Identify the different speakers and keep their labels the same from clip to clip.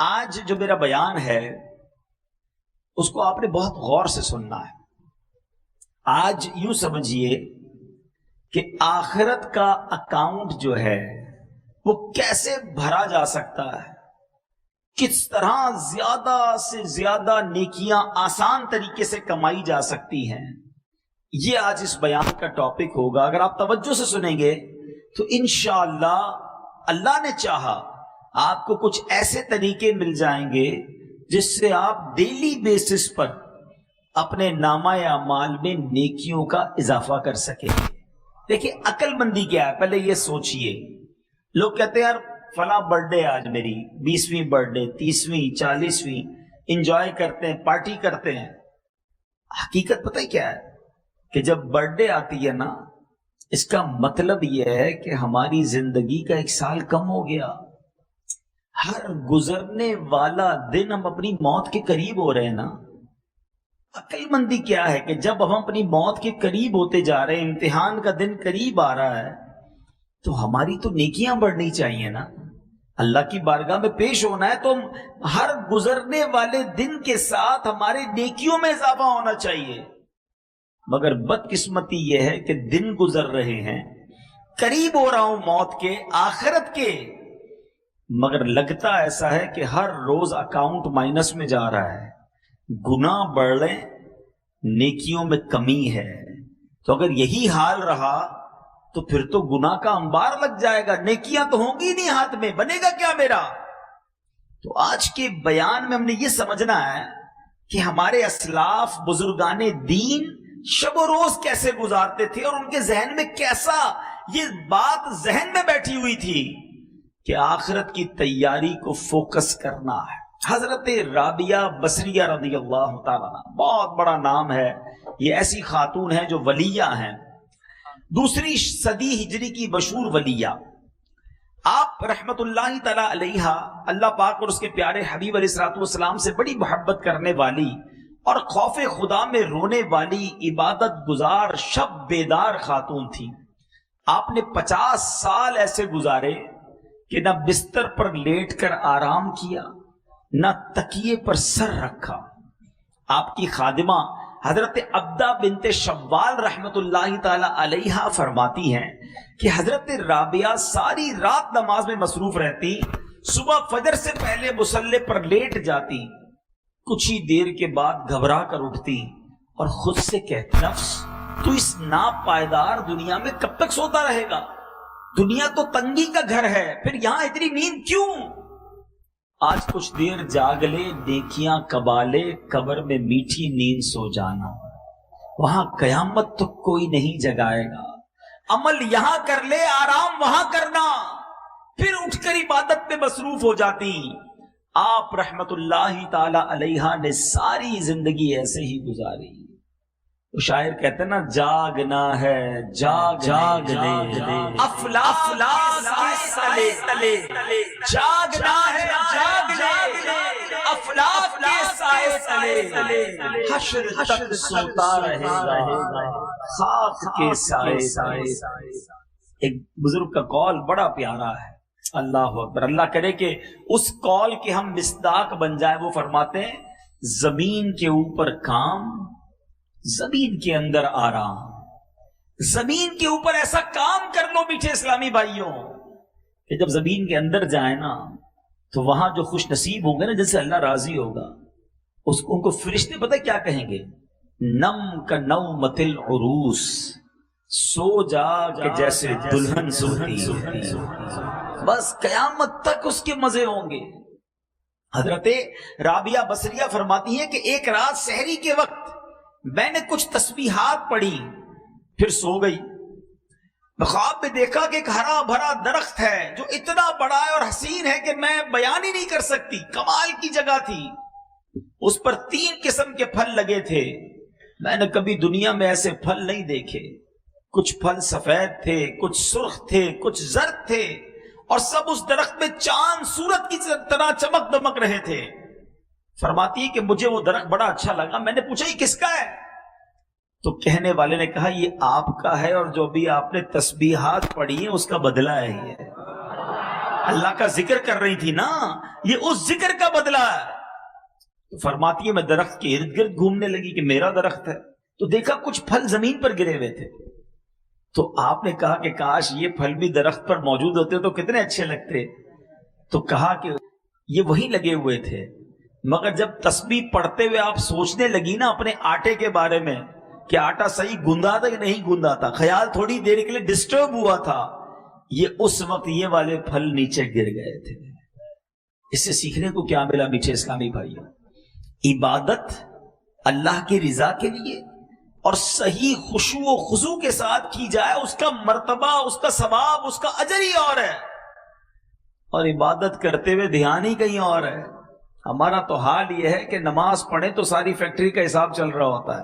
Speaker 1: آج جو میرا بیان ہے اس کو آپ نے بہت غور سے سننا ہے. آج یوں سمجھیے کہ آخرت کا اکاؤنٹ جو ہے وہ کیسے بھرا جا سکتا ہے، کس طرح زیادہ سے زیادہ نیکیاں آسان طریقے سے کمائی جا سکتی ہیں، یہ آج اس بیان کا ٹاپک ہوگا. اگر آپ توجہ سے سنیں گے تو انشاءاللہ اللہ نے چاہا آپ کو کچھ ایسے طریقے مل جائیں گے جس سے آپ ڈیلی بیسس پر اپنے نامہ اعمال میں نیکیوں کا اضافہ کر سکیں. دیکھیں عقل مندی کیا ہے، پہلے یہ سوچئے. لوگ کہتے ہیں یار فلاں برتھ ڈے آج میری 20ویں برتھ ڈے، 30ویں، 40ویں، انجوائے کرتے ہیں، پارٹی کرتے ہیں. حقیقت پتہ ہے کیا ہے کہ جب برتھ ڈے آتی ہے نا، اس کا مطلب یہ ہے کہ ہماری زندگی کا 1 سال کم ہو گیا. ہر گزرنے والا دن ہم اپنی موت کے قریب ہو رہے ہیں نا. عقل مندی کیا ہے کہ جب ہم اپنی موت کے قریب ہوتے جا رہے ہیں، امتحان کا دن قریب آ رہا ہے، تو ہماری تو نیکیاں بڑھنی چاہیے نا. اللہ کی بارگاہ میں پیش ہونا ہے تو ہر گزرنے والے دن کے ساتھ ہمارے نیکیوں میں اضافہ ہونا چاہیے. مگر بدقسمتی یہ ہے کہ دن گزر رہے ہیں، قریب ہو رہا ہوں موت کے، آخرت کے، مگر لگتا ایسا ہے کہ ہر روز اکاؤنٹ مائنس میں جا رہا ہے. گناہ بڑھ رہے، نیکیوں میں کمی ہے. تو اگر یہی حال رہا تو پھر تو گناہ کا انبار لگ جائے گا، نیکیاں تو ہوں گی نہیں ہاتھ میں، بنے گا کیا میرا. تو آج کے بیان میں ہم نے یہ سمجھنا ہے کہ ہمارے اسلاف بزرگان دین شب و روز کیسے گزارتے تھے، اور ان کے ذہن میں کیسا یہ بات ذہن میں بیٹھی ہوئی تھی کہ آخرت کی تیاری کو فوکس کرنا ہے. حضرت رابعہ بصریہ رضی اللہ تعالیٰ عنہ، بہت بڑا نام ہے، یہ ایسی خاتون ہیں جو ولیہ ہیں، 2 صدی ہجری کی مشہور ولیہ. آپ رحمت اللہ تعالی علیہا اللہ پاک اور اس کے پیارے حبیب علیہ الصلوۃ والسلام سے بڑی محبت کرنے والی اور خوف خدا میں رونے والی، عبادت گزار، شب بیدار خاتون تھی. آپ نے 50 سال ایسے گزارے کہ نہ بستر پر لیٹ کر آرام کیا، نہ تکیے پر سر رکھا. آپ کی خادمہ حضرت عبدہ بنت شوال رحمت اللہ تعالی علیہا فرماتی ہیں کہ حضرت رابعہ ساری رات نماز میں مصروف رہتی، صبح فجر سے پہلے مصلی پر لیٹ جاتی، کچھ ہی دیر کے بعد گھبرا کر اٹھتی اور خود سے کہتی، نفس تو اس ناپائیدار دنیا میں کب تک سوتا رہے گا؟ دنیا تو تنگی کا گھر ہے، پھر یہاں اتنی نیند کیوں؟ آج کچھ دیر جاگ لے، نیکیاں کبا لے، قبر میں میٹھی نیند سو جانا، وہاں قیامت تو کوئی نہیں جگائے گا. عمل یہاں کر لے، آرام وہاں کرنا، پھر اٹھ کر عبادت میں مصروف ہو جاتی. آپ رحمت اللہ تعالی علیہا نے ساری زندگی ایسے ہی گزاری. وہ شاعر کہتے ہیں نا، جاگنا ہے جاگ لے افلاک کے تلے، جاگنا ہے جاگ لے افلاک کے تلے، حشر تک سوتا رہے گا خاک کے سائے. ایک بزرگ کا قول بڑا پیارا ہے، اللہ اکبر. اللہ کرے کہ اس قول کے ہم مصداق بن جائے. وہ فرماتے ہیں، زمین کے اوپر کام، زمین کے اندر آرام. زمین کے اوپر ایسا کام کر لو میٹھے اسلامی بھائیوں کہ جب زمین کے اندر جائیں نا تو وہاں جو خوش نصیب ہوں گے نا، جن سے اللہ راضی ہوگا، ان کو فرشتے پتہ کیا کہیں گے؟ نم کا نومۃ العروس، سو جا کہ جیسے دلہن سوتی. بس قیامت تک اس کے مزے ہوں گے. حضرت رابعہ بصریہ فرماتی ہیں کہ ایک رات سحری کے وقت میں نے کچھ تسبیحات پڑھی، پھر سو گئی. خواب میں دیکھا کہ ایک ہرا بھرا درخت ہے جو اتنا بڑا ہے اور حسین ہے کہ میں بیان ہی نہیں کر سکتی. کمال کی جگہ تھی، اس پر 3 قسم کے پھل لگے تھے. میں نے کبھی دنیا میں ایسے پھل نہیں دیکھے. کچھ پھل سفید تھے، کچھ سرخ تھے، کچھ زرد تھے، اور سب اس درخت میں چاند سورج کی طرح چمک دمک رہے تھے. فرماتی ہے کہ مجھے وہ درخت بڑا اچھا لگا. میں نے پوچھا یہ کس کا ہے؟ تو کہنے والے نے کہا یہ آپ کا ہے، اور جو بھی آپ نے تسبیحات پڑھی ہیں اس کا بدلہ ہے یہ. اللہ کا ذکر کر رہی تھی نا، یہ اس ذکر کا بدلہ ہے۔ فرماتی ہے میں درخت کے ارد گرد گھومنے لگی کہ میرا درخت ہے، تو دیکھا کچھ پھل زمین پر گرے ہوئے تھے، تو آپ نے کہا کہ کاش یہ پھل بھی درخت پر موجود ہوتے تو کتنے اچھے لگتے۔ تو کہا کہ یہ وہی لگے ہوئے تھے، مگر جب تسبیح پڑھتے ہوئے آپ سوچنے لگی نا اپنے آٹے کے بارے میں کہ آٹا صحیح گوندا تھا کہ نہیں گوندا تھا، خیال تھوڑی دیر کے لیے ڈسٹرب ہوا تھا، یہ اس وقت یہ والے پھل نیچے گر گئے تھے۔ اس سے سیکھنے کو کیا ملا میٹھے اسلامی بھائیوں؟ عبادت اللہ کی رضا کے لیے اور صحیح خشوع و خضوع کے ساتھ کی جائے، اس کا مرتبہ، اس کا ثواب، اس کا اجر ہی اور ہے، اور عبادت کرتے ہوئے دھیان ہی کہیں اور ہے۔ ہمارا تو حال یہ ہے کہ نماز پڑھیں تو ساری فیکٹری کا حساب چل رہا ہوتا ہے،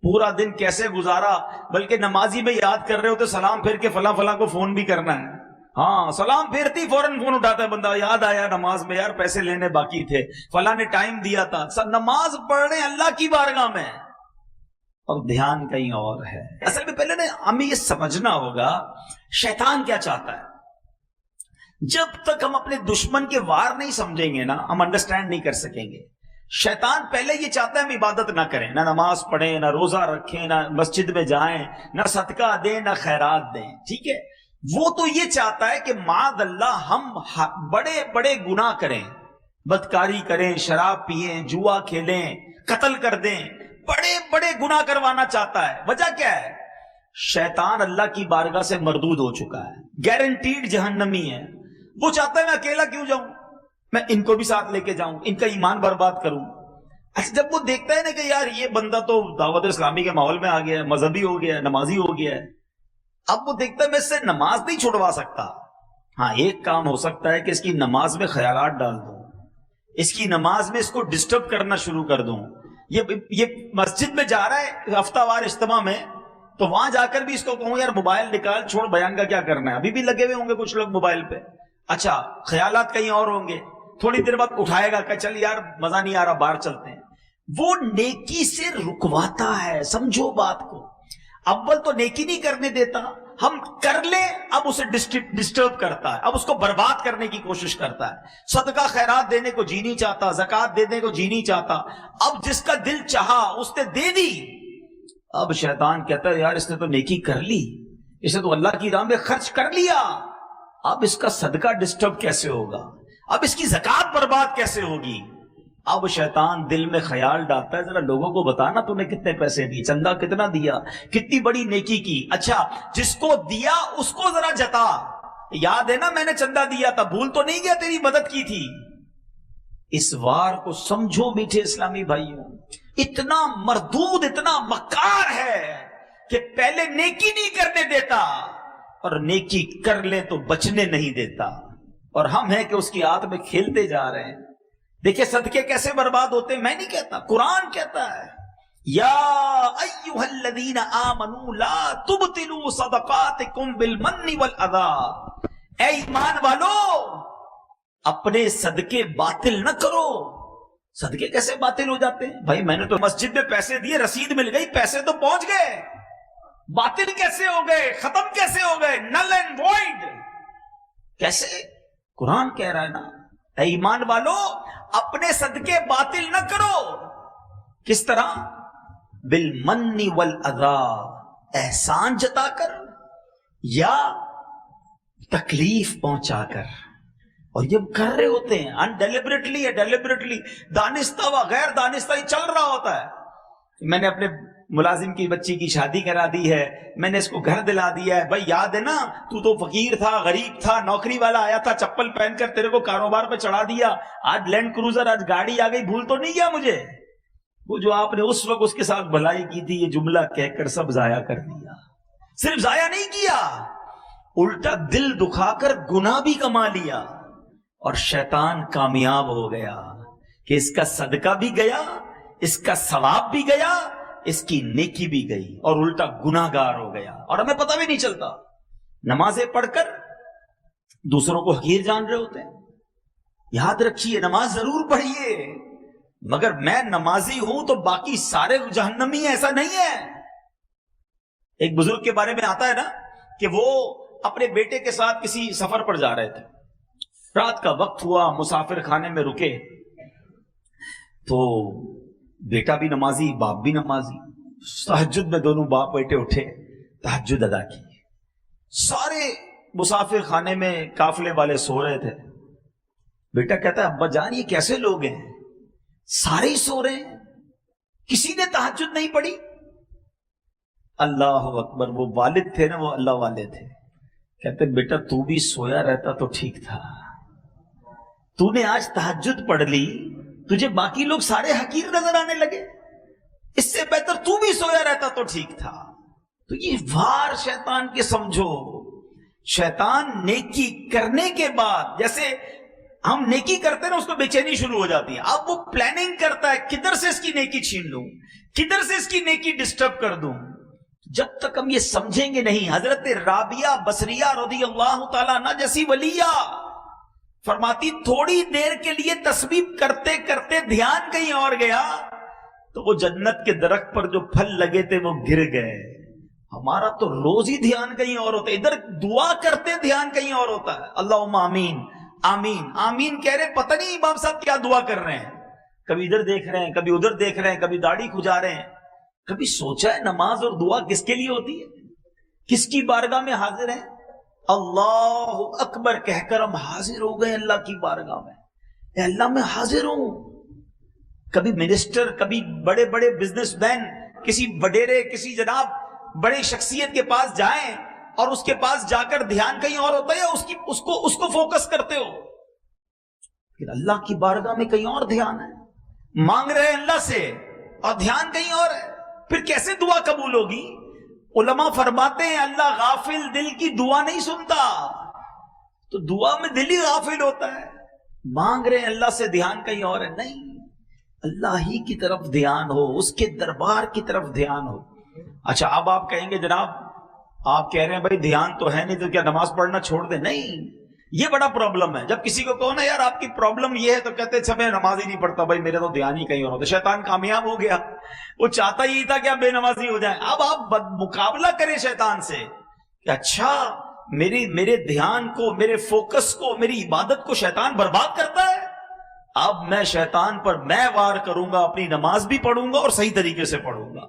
Speaker 1: پورا دن کیسے گزارا، بلکہ نمازی میں یاد کر رہے ہوتے سلام پھر کے فلاں فلاں کو فون بھی کرنا ہے، ہاں سلام پھرتی فوراً فون اٹھاتا ہے بندہ، یاد آیا نماز میں یار پیسے لینے باقی تھے، فلاں نے ٹائم دیا تھا۔ نماز پڑھ رہے اللہ کی بارگاہ میں اور دھیان کہیں اور ہے۔ اصل میں پہلے ہمیں یہ سمجھنا ہوگا شیطان کیا چاہتا ہے۔ جب تک ہم اپنے دشمن کے وار نہیں سمجھیں گے نا، ہم انڈرسٹینڈ نہیں کر سکیں گے۔ شیطان پہلے یہ چاہتا ہے ہم عبادت نہ کریں، نہ نماز پڑھیں، نہ روزہ رکھیں، نہ مسجد میں جائیں، نہ صدقہ دیں، نہ خیرات دیں، ٹھیک ہے؟ وہ تو یہ چاہتا ہے کہ معاذ اللہ ہم بڑے بڑے گناہ کریں، بدکاری کریں، شراب پیئیں، جوا کھیلیں، قتل کر دیں، بڑے بڑے گناہ کروانا چاہتا ہے۔ وجہ کیا ہے؟ شیطان اللہ کی بارگاہ سے مردود ہو چکا ہے، گارنٹیڈ جہنمی ہے۔ وہ چاہتا ہے میں اکیلا کیوں جاؤں، میں ان کو بھی ساتھ لے کے جاؤں، ان کا ایمان برباد کروں۔ اچھا جب وہ دیکھتا ہے نا کہ یار یہ بندہ تو دعوت اسلامی کے ماحول میں آ گیا ہے، مذہبی ہو گیا ہے، نمازی ہو گیا ہے، اب وہ دیکھتا ہے میں اس سے نماز نہیں چھڑوا سکتا۔ ہاں ایک کام ہو سکتا ہے کہ اس کی نماز میں خیالات ڈال دوں، اس کی نماز میں اس کو ڈسٹرب کرنا شروع کر دوں۔ یہ مسجد میں جا رہا ہے ہفتہ وار اجتماع میں، تو وہاں جا کر بھی اس کو کہوں یار موبائل نکال، چھوڑ بیان کا کیا کرنا ہے، ابھی بھی لگے ہوئے ہوں گے کچھ لوگ موبائل پہ، اچھا خیالات کہیں اور ہوں گے، تھوڑی دیر بعد اٹھائے گا کہ چل یار مزہ نہیں آ رہا باہر چلتے ہیں۔ وہ نیکی سے رکواتا ہے، سمجھو بات کو۔ اول تو نیکی نہیں کرنے دیتا، ہم کر لیں اب اسے ڈسٹرب کرتا ہے، اب اس کو برباد کرنے کی کوشش کرتا ہے۔ صدقہ خیرات دینے کو جی نہیں چاہتا، زکوٰۃ دینے کو جی نہیں چاہتا، اب جس کا دل چاہا اس نے دے دی۔ اب شیطان کہتا ہے یار اس نے تو نیکی کر لی، اس نے تو اللہ کی راہ میں خرچ کر لیا، اب اس کا صدقہ ڈسٹرب کیسے ہوگا، اب اس کی زکوٰۃ برباد کیسے ہوگی۔ اب شیطان دل میں خیال ڈالتا ہے ذرا لوگوں کو بتانا تو نے کتنے پیسے دیے، چندہ کتنا دیا، کتنی بڑی نیکی کی، اچھا جس کو دیا اس کو ذرا جتا، یاد ہے نا میں نے چندہ دیا تھا، بھول تو نہیں گیا تیری مدد کی تھی۔ اس وار کو سمجھو میٹھے اسلامی بھائیوں، اتنا مردود، اتنا مکار ہے کہ پہلے نیکی نہیں کرنے دیتا اور نیکی کر لیں تو بچنے نہیں دیتا، اور ہم ہیں کہ اس کی آت میں کھیلتے جا رہے ہیں۔ دیکھیں صدقے کیسے برباد ہوتے ہیں، میں نہیں کہتا، قرآن کہتا ہے یا ایھا الذین آمنوا لا تبطلوا صدقاتکم بالمن والاذی، اے ایمان والو اپنے صدقے باطل نہ کرو۔ صدقے کیسے باطل ہو جاتے ہیں؟ بھائی میں نے تو مسجد میں پیسے دیے، رسید مل گئی، پیسے تو پہنچ گئے، باطل کیسے ہو گئے، ختم کیسے ہو گئے، نل اینڈ وائڈ کیسے؟ قرآن کہہ رہا ہے نا اے ایمان والو اپنے صدقے باطل نہ کرو۔ کس طرح؟ بالمن والاذی، احسان جتا کر یا تکلیف پہنچا کر، اور یہ کر رہے ہوتے ہیں انڈیلیبریٹلی یا ڈیلیبریٹلی، دانستہ و غیر دانستہ ہی چل رہا ہوتا ہے۔ میں نے اپنے ملازم کی بچی کی شادی کرا دی ہے، میں نے اس کو گھر دلا دیا ہے، بھائی یاد ہے نا تو فقیر تھا، غریب تھا، نوکری والا آیا تھا چپل پہن کر تیرے کو کاروبار پہ چڑھا دیا، آج لینڈ کروزر، آج گاڑی آ گئی، بھول تو نہیں گیا مجھے؟ وہ جو آپ نے اس وقت اس کے ساتھ بھلائی کی تھی، یہ جملہ کہہ کر سب ضائع کر دیا۔ صرف ضائع نہیں کیا، الٹا دل دکھا کر گناہ بھی کما لیا، اور شیطان کامیاب ہو گیا کہ اس کا صدقہ بھی گیا، اس کا ثواب بھی گیا، اس کی نیکی بھی گئی، اور الٹا گناہ گار ہو گیا، اور ہمیں پتہ بھی نہیں چلتا۔ نمازیں پڑھ کر دوسروں کو حقیر جان رہے ہوتے ہیں۔ یاد رکھیے نماز ضرور پڑھیے، مگر میں نمازی ہوں تو باقی سارے جہنمی ہیں، ایسا نہیں ہے۔ ایک بزرگ کے بارے میں آتا ہے نا کہ وہ اپنے بیٹے کے ساتھ کسی سفر پر جا رہے تھے، رات کا وقت ہوا، مسافر خانے میں رکے تو بیٹا بھی نمازی، باپ بھی نمازی، تہجد میں دونوں باپ بیٹے اٹھے، تہجد ادا کی۔ سارے مسافر خانے میں قافلے والے سو رہے تھے۔ بیٹا کہتا ہے ابا جان یہ کیسے لوگ ہیں، سارے ہی سو رہے ہیں، کسی نے تہجد نہیں پڑھی؟ اللہ اکبر، وہ والد تھے نا، وہ اللہ والے تھے، کہتے بیٹا تو بھی سویا رہتا تو ٹھیک تھا، تو نے آج تہجد پڑھ لی، تجھے باقی لوگ سارے حقیر نظر آنے لگے، اس سے بہتر تو بھی سویا رہتا تو ٹھیک تھا۔ تو یہ وار شیطان کے سمجھو، شیطان نیکی کرنے کے بعد، جیسے ہم نیکی کرتے ہیں نا، اس کو بے چینی شروع ہو جاتی ہے، اب وہ پلاننگ کرتا ہے کدھر سے اس کی نیکی چھین لوں، کدھر سے اس کی نیکی ڈسٹرب کر دوں۔ جب تک ہم یہ سمجھیں گے نہیں، حضرت رابعہ بصریہ رضی اللہ تعالیٰ عنہ جیسی ولیہ فرماتی تھوڑی دیر کے لیے تسبیح کرتے کرتے دھیان کہیں اور گیا تو وہ جنت کے درخت پر جو پھل لگے تھے وہ گر گئے۔ ہمارا تو روز ہی دھیان کہیں اور ہوتا ہے، ادھر دعا کرتے دھیان کہیں اور ہوتا ہے، اللہم آمین آمین آمین کہہ رہے، پتہ نہیں امام صاحب کیا دعا کر رہے ہیں، کبھی ادھر دیکھ رہے ہیں، کبھی ادھر دیکھ رہے ہیں، کبھی داڑھی کھجا رہے ہیں۔ کبھی سوچا ہے نماز اور دعا کس کے لیے ہوتی ہے، کس کی بارگاہ میں حاضر ہیں؟ اللہ اکبر کہہ کر ہم حاضر ہو گئے اللہ کی بارگاہ میں، اے اللہ میں حاضر ہوں۔ کبھی منسٹر، کبھی بڑے بڑے بزنس مین، کسی وڈیرے، کسی جناب بڑے شخصیت کے پاس جائیں اور اس کے پاس جا کر دھیان کہیں اور ہوتا ہے، یا اس کو فوکس کرتے ہو؟ پھر اللہ کی بارگاہ میں کہیں اور دھیان ہے، مانگ رہے ہیں اللہ سے اور دھیان کہیں اور ہے، پھر کیسے دعا قبول ہوگی؟ علماء فرماتے ہیں اللہ غافل دل کی دعا نہیں سنتا، تو دعا میں دل ہی غافل ہوتا ہے، مانگ رہے ہیں اللہ سے، دھیان کہیں اور ہے۔ نہیں، اللہ ہی کی طرف دھیان ہو، اس کے دربار کی طرف دھیان ہو۔ اچھا اب آپ کہیں گے جناب آپ کہہ رہے ہیں بھائی دھیان تو ہے نہیں تو کیا نماز پڑھنا چھوڑ دیں؟ نہیں، یہ بڑا پرابلم ہے۔ جب کسی کو کہو نا یار آپ کی پرابلم یہ ہے تو کہتے اچھا میں نماز ہی نہیں پڑھتا بھائی، میرے تو دھیان ہی کہیں اور ہوتا۔ شیطان کامیاب ہو گیا، وہ چاہتا ہی تھا کہ آپ بے نمازی ہو جائیں۔ اب آپ مقابلہ کریں شیطان سے کہ اچھا میرے دھیان کو، میرے فوکس کو، میری عبادت کو شیطان برباد کرتا ہے، اب میں شیطان پر میں وار کروں گا، اپنی نماز بھی پڑھوں گا اور صحیح طریقے سے پڑھوں گا۔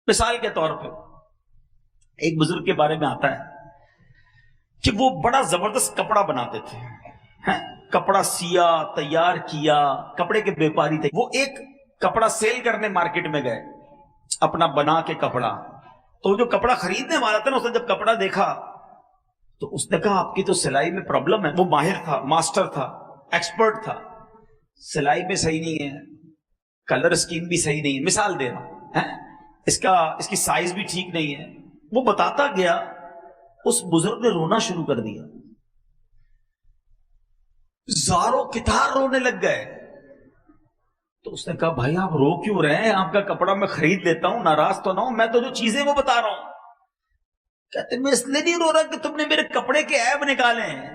Speaker 1: مثال کے طور پہ ایک بزرگ کے بارے میں آتا ہے کہ وہ بڑا زبردست کپڑا بناتے تھے، کپڑا سیا، تیار کیا، کپڑے کے بیپاری تھے۔ وہ ایک کپڑا سیل کرنے مارکیٹ میں گئے اپنا بنا کے کپڑا، تو جو کپڑا خریدنے والا تھا نا، اس نے جب کپڑا دیکھا تو اس نے کہا آپ کی تو سلائی میں پرابلم ہے۔ وہ ماہر تھا، ماسٹر تھا، ایکسپرٹ تھا، سلائی میں صحیح نہیں ہے، کلر اسکیم بھی صحیح نہیں ہے، مثال دے رہا ہوں، اس کی سائز بھی ٹھیک نہیں ہے۔ وہ بتاتا گیا، اس بزرگ نے رونا شروع کر دیا، زاروں کتار رونے لگ گئے۔ تو اس نے کہا بھائی آپ رو کیوں رہے ہیں، آپ کا کپڑا میں خرید لیتا ہوں، ناراض تو نہ ہوں، میں تو جو چیزیں وہ بتا رہا ہوں۔ کہتے میں اس لیے نہیں رو رہا کہ تم نے میرے کپڑے کے عیب نکالے ہیں،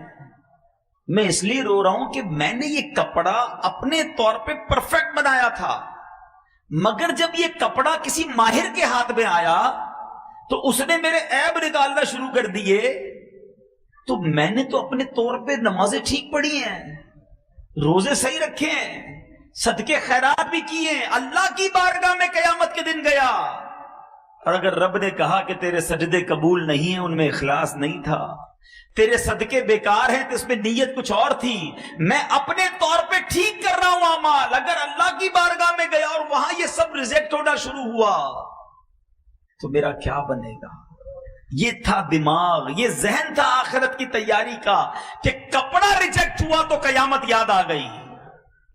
Speaker 1: میں اس لیے رو رہا ہوں کہ میں نے یہ کپڑا اپنے طور پہ پرفیکٹ بنایا تھا، مگر جب یہ کپڑا کسی ماہر کے ہاتھ میں آیا تو اس نے میرے عیب نکالنا شروع کر دیے، تو میں نے تو اپنے طور پہ نمازیں ٹھیک پڑھی ہیں، روزے صحیح رکھے ہیں، صدقے خیرات بھی کیے ہیں، اللہ کی بارگاہ میں قیامت کے دن گیا، اور اگر رب نے کہا کہ تیرے سجدے قبول نہیں ہیں، ان میں اخلاص نہیں تھا، تیرے صدقے بیکار ہیں تو اس میں نیت کچھ اور تھی، میں اپنے طور پہ ٹھیک کر رہا ہوں اعمال، اگر اللہ کی بارگاہ میں گیا اور وہاں یہ سب ریجیکٹ ہونا شروع ہوا تو میرا کیا بنے گا؟ یہ تھا دماغ، یہ ذہن تھا آخرت کی تیاری کا، کہ کپڑا ریجیکٹ ہوا تو قیامت یاد آ گئی،